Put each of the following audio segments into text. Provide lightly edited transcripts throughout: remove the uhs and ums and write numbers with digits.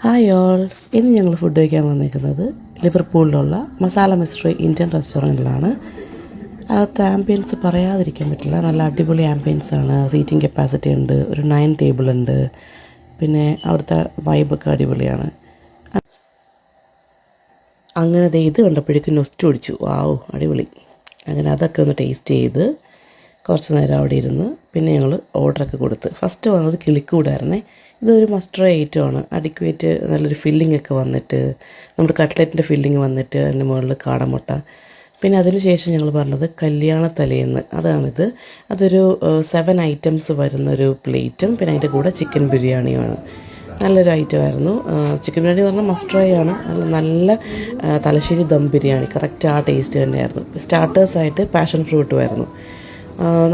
Hi all, ഇന്ന് ഞങ്ങൾ food കഴിക്കാൻ വന്നിരിക്കുന്നത് ലിവർപൂളിലുള്ള മസാല മിസ്ട്രി ഇന്ത്യൻ റെസ്റ്റോറൻറ്റിലാണ്. അകത്ത് ആംബിയൻസ് പറയാതിരിക്കാൻ പറ്റില്ല. നല്ല അടിപൊളി ആംബിയൻസ് ആണ്. സീറ്റിംഗ് കപ്പാസിറ്റി ഉണ്ട്, ഒരു 9 ടേബിൾ ഉണ്ട്. പിന്നെ അവിടുത്തെ വൈബൊക്കെ അടിപൊളിയാണ്. അങ്ങനെ ഇത് കണ്ടപ്പോഴേക്കും നൊസ്റ്റ് ഒടിച്ചു. വാവ്, അടിപൊളി. അങ്ങനെ അതൊക്കെ ഒന്ന് ടേസ്റ്റ് ചെയ്ത് കുറച്ച് നേരം അവിടെ ഇരുന്ന് പിന്നെ ഞങ്ങൾ ഓർഡറൊക്കെ കൊടുത്ത്. ഫസ്റ്റ് വന്നത് കിളിക്കൂടായിരുന്നേ. ഇതൊരു മസ്റ്റ് ഐറ്റമാണ്. അഡിക്വേറ്റ് നല്ലൊരു ഫില്ലിംഗ് ഒക്കെ വന്നിട്ട്, നമ്മുടെ കട്ട്ലറ്റിൻ്റെ ഫില്ലിംഗ് വന്നിട്ട് അതിൻ്റെ മുകളിൽ കാടമുട്ട. പിന്നെ അതിന് ശേഷം ഞങ്ങൾ പറഞ്ഞത് കല്യാണ തലേന്ന്, അതാണിത്. അതൊരു 7 ഐറ്റംസ് വരുന്നൊരു പ്ലേറ്റും പിന്നെ അതിൻ്റെ കൂടെ ചിക്കൻ ബിരിയാണിയുമാണ്. നല്ലൊരു ഐറ്റമായിരുന്നു. ചിക്കൻ ബിരിയാണി എന്ന് പറഞ്ഞാൽ മസ്റ്റ് ട്രൈ ആണ്. നല്ല തലശ്ശേരി ദം ബിരിയാണി, കറക്റ്റ് ആ ടേസ്റ്റ് തന്നെയായിരുന്നു. സ്റ്റാർട്ടേഴ്സായിട്ട് പാഷൻ ഫ്രൂട്ടുമായിരുന്നു.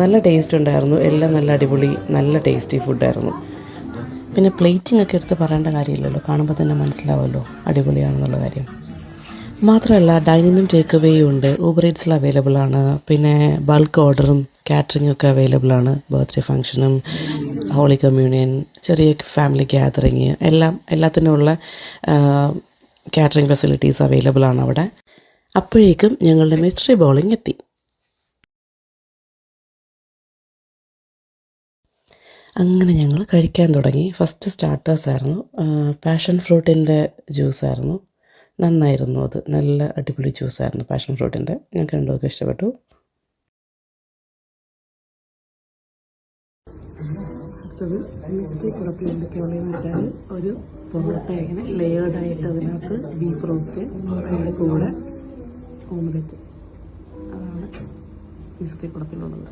നല്ല ടേസ്റ്റ് ഉണ്ടായിരുന്നു. എല്ലാം നല്ല അടിപൊളി, നല്ല ടേസ്റ്റി ഫുഡായിരുന്നു. പിന്നെ പ്ലേറ്റിംഗ് ഒക്കെ എടുത്ത് പറയേണ്ട കാര്യമില്ലല്ലോ, കാണുമ്പോൾ തന്നെ മനസ്സിലാവുമല്ലോ അടിപൊളിയാണെന്നുള്ള കാര്യം. മാത്രമല്ല ഡൈനിങ്ങും ടേക്ക് അവേയും ഉണ്ട്. ഊബർ ഈറ്റ്സിൽ അവൈലബിൾ ആണ്. പിന്നെ ബൾക്ക് ഓർഡറും കാറ്ററിങ്ങും ഒക്കെ അവൈലബിൾ ആണ്. ബർത്ത്ഡേ ഫംഗ്ഷനും ഹോളി കമ്മ്യൂണിയൻ, ചെറിയ ഫാമിലി ഗ്യാതറിങ്, എല്ലാത്തിനുമുള്ള കാറ്ററിംഗ് ഫെസിലിറ്റീസ് അവൈലബിൾ ആണ് അവിടെ. അപ്പോഴേക്കും ഞങ്ങളുടെ മിസ്റ്ററി ബോളിംഗ് എത്തി. അങ്ങനെ ഞങ്ങൾ കഴിക്കാൻ തുടങ്ങി. ഫസ്റ്റ് സ്റ്റാർട്ടേഴ്സായിരുന്നു. പാഷൻ ഫ്രൂട്ടിൻ്റെ ജ്യൂസായിരുന്നു. നന്നായിരുന്നു. അത് നല്ല അടിപൊളി ജ്യൂസായിരുന്നു പാഷൻ ഫ്രൂട്ടിൻ്റെ. ഞങ്ങൾക്ക് രണ്ടുമൊക്കെ ഇഷ്ടപ്പെട്ടു. അടുത്തത് മിസ്റ്ററി കുടത്തിൽ എന്തൊക്കെയുള്ളതെന്ന് വെച്ചാൽ ഒരു പൊറോട്ട ഇങ്ങനെ ലെയേർഡായിട്ട് അതിനകത്ത് ബീഫ് റോസ്റ്റ്, അതിൻ്റെ കൂടെ ഓംലെറ്റ്. അതാണ് മിസ്റ്ററി കുടത്തിലുള്ളത്.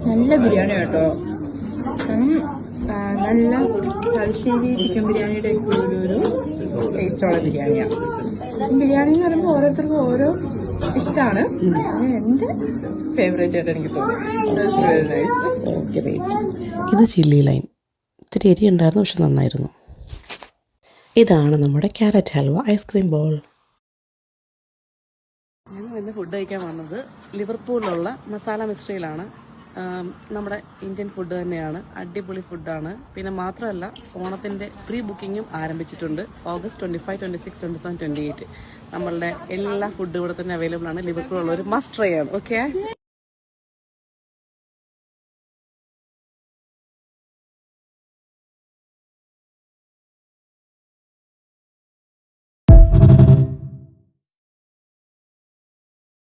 നല്ല ബിരിയാണി കേട്ടോ. നല്ല തലശ്ശേരി ചിക്കൻ ബിരിയാണിയുടെ ഒരു ടേസ്റ്റുള്ള ബിരിയാണിയാണ്. ബിരിയാണി എന്ന് പറയുമ്പോൾ ഓരോരുത്തർക്കും ഓരോ ഇഷ്ടമാണ്. എൻ്റെ ഫേവറേറ്റ് ആയിട്ട് എനിക്ക് തോന്നി. ഇത് ചില്ലി ലൈം. ഇത്തിരി എരി ഉണ്ടായിരുന്നു, പക്ഷെ നന്നായിരുന്നു. ഇതാണ് നമ്മുടെ ക്യാരറ്റ് ഹൽവ ഐസ്ക്രീം ബോൾ. ഞങ്ങൾ ഇന്ന് ഫുഡ് കഴിക്കാൻ വന്നത് ലിവർപൂളിലുള്ള മസാല മിസ്ട്രിയിലാണ്. നമ്മുടെ ഇന്ത്യൻ ഫുഡ് തന്നെയാണ്. അടിപൊളി ഫുഡാണ്. പിന്നെ മാത്രമല്ല ഓണത്തിൻ്റെ പ്രീ ബുക്കിങ്ങും ആരംഭിച്ചിട്ടുണ്ട്. ഓഗസ്റ്റ് 25, 26, 27, 28 നമ്മളുടെ എല്ലാ ഫുഡും ഇവിടെ തന്നെ അവൈലബിൾ ആണ്. ലിവർപൂളുള്ള ഒരു മസ്റ്റ് ട്രൈ ആണ്. ഓക്കെ.